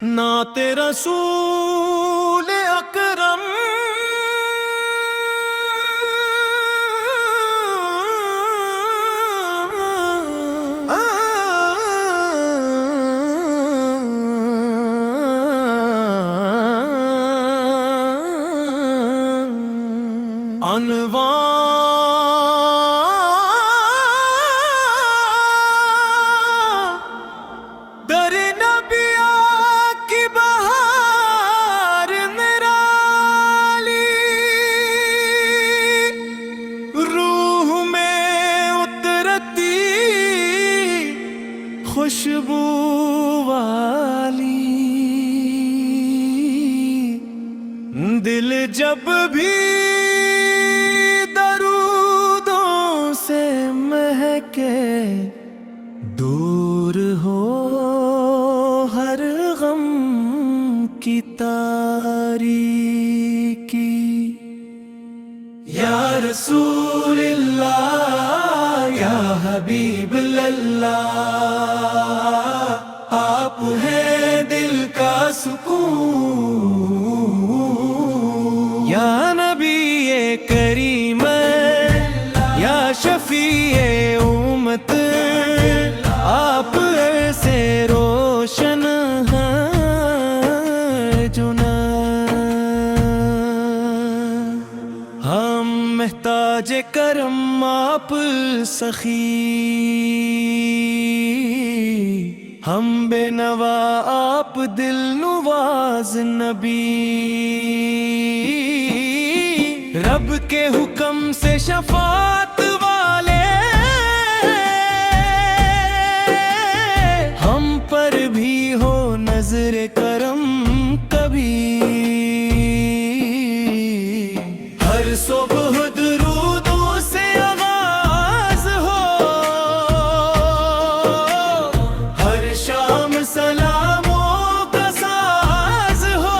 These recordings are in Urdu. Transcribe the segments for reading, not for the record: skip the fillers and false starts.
نعت رسول اکرم در نبیا کی بہار نرالی روح میں اترتی خوشبو والی دل جب بھی درودوں سے مہکے دور ہو ہر غم کی تاریکی یا رسول اللہ یا حبیب اللہ آپ ہیں دل کا سکون یا نبی کریم یا شفیع امت آپ سے روشن ہے جنا ہم محتاج کرم آپ سخی ہم بے نوا آپ دل نواز نبی رب کے حکم سے شفاعت والے ہم پر بھی ہو نظر کرم کبھی ہر صبح درودوں سے آغاز ہو ہر شام سلاموں کا ساز ہو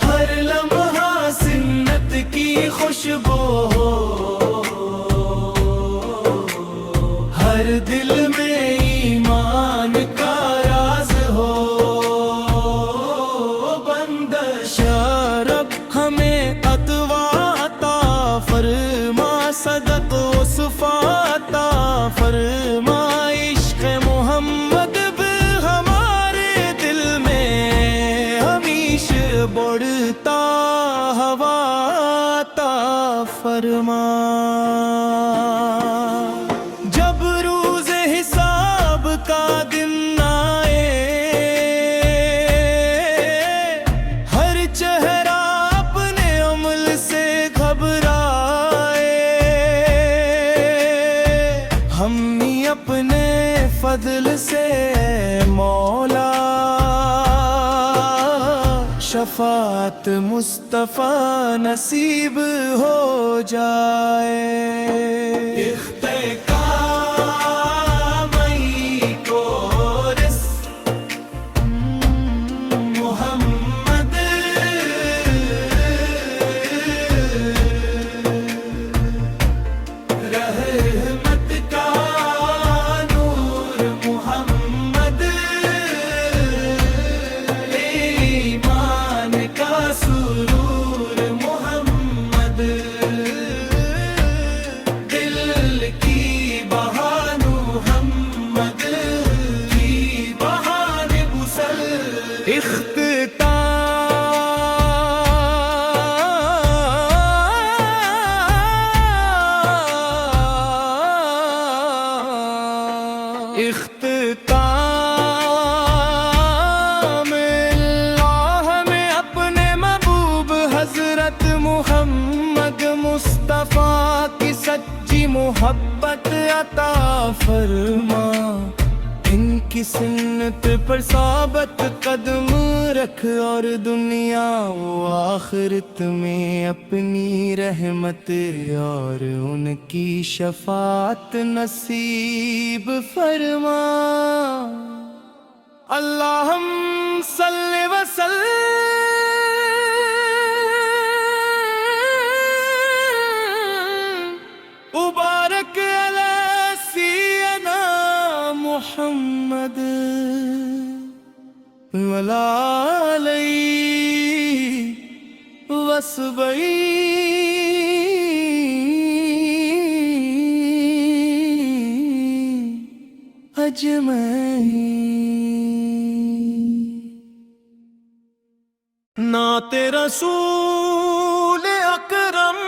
ہر لمحہ سنت کی خوشبو ہو ہر دل میں ایمان کا راز ہو بندش رب ہمیں عطا عطا فرما صدق و صفا عطا فرما عشق محمد بھی ہمارے دل میں ہمیشہ بڑھتا ہوا عطا فرما کا دن آئے ہر چہرہ اپنے عمل سے گھبرائے ہم ہی اپنے فضل سے مولا شفاعت مصطفیٰ نصیب ہو جائے اختتام اللہ میں اپنے محبوب حضرت محمد مصطفیٰ کی سچی محبت عطا فرما ان کی سنت پر ثابت قدم رکھ اور دنیا و آخرت میں اپنی رحمت اور ان کی شفاعت نصیب فرما اللہم صلی وسلم مبارک علی سیدنا محمد ولا علی وصبئی اجمعین نعت رسول اکرم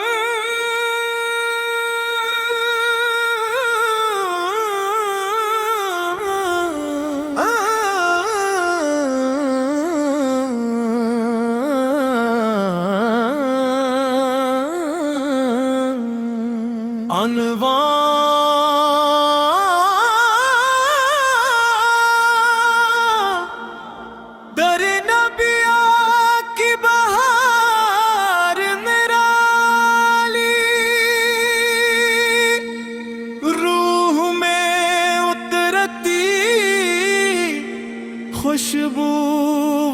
در نبیا کی بہار نرالی روح میں اترتی خوشبو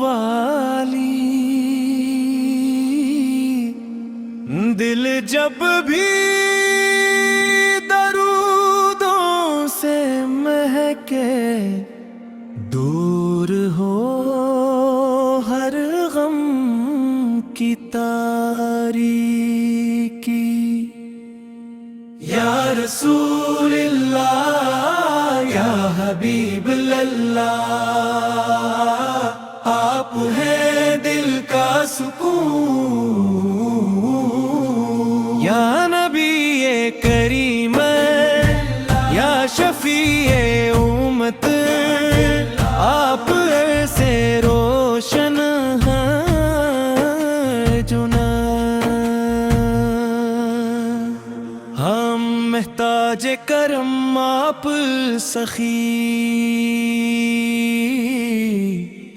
والی دل جب بھی دور ہو ہر غم کی تاریکی یا رسول اللہ یا حبیب اللہ آپ ہیں دل کا سکون یا نبی کریم یا شفیع امت آپ ایسے روشن ہیں جنا ہم محتاج کرم آپ سخی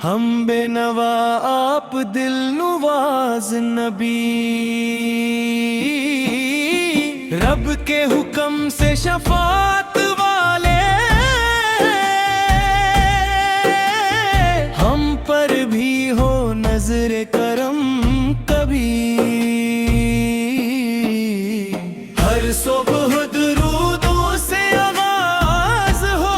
ہم بے نوا آپ دل نواز نبی رب کے حکم سے شفاعت والے ہم پر بھی ہو نظر کرم کبھی ہر صبح درودوں سے آغاز ہو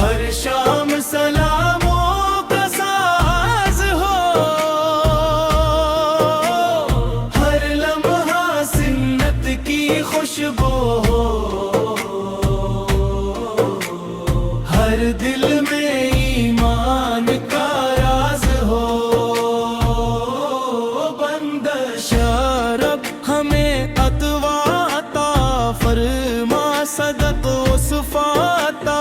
ہر شام سلاموں کا ساز ہو ہر لمحہ سنت کی خوشبو ہو ہر دل میں ایمان کا راز ہو بندش رب ہمیں عطا عطا فرما صدق و صفا عطا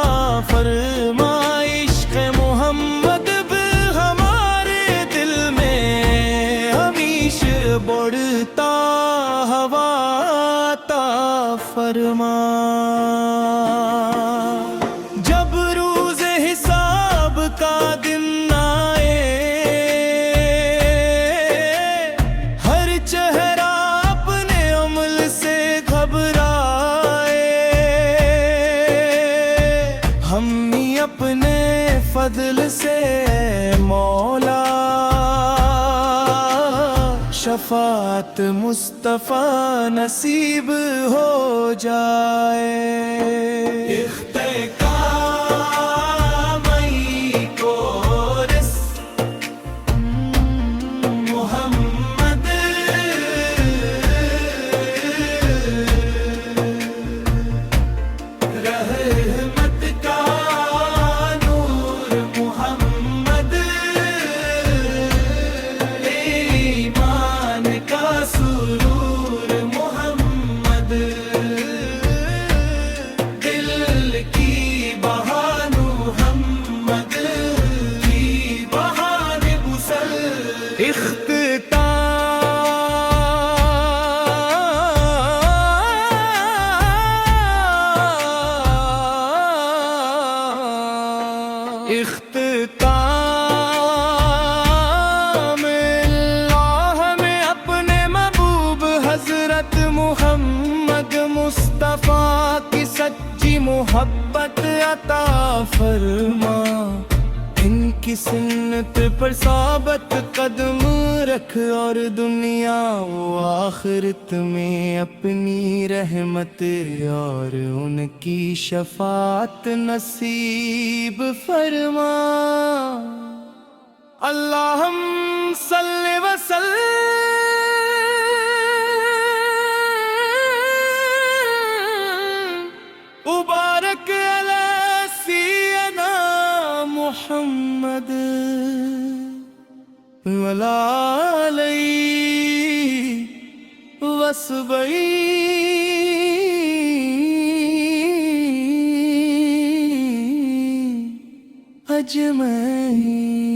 فرما عشق محمد بھی ہمارے دل میں ہمیشہ بڑھتا ہوا عطا فرما کا دن آئے ہر چہرہ اپنے عمل سے گھبرائے ہم ہی اپنے فضل سے مولا شفاعت مصطفیٰ نصیب ہو جائے اختتام اللہ میں اپنے محبوب حضرت محمد مصطفیٰ کی سچی محبت عطا فرما ان کی سنت پر ثابت قدم رکھ، اور دنیا و آخرت میں اپنی رحمت اور ان کی شفاعت نصیب فرما۔ اللہم صلی وسلم مبارک علی سیدنا محمد وعلی آلہ وصحبہ اجمعین۔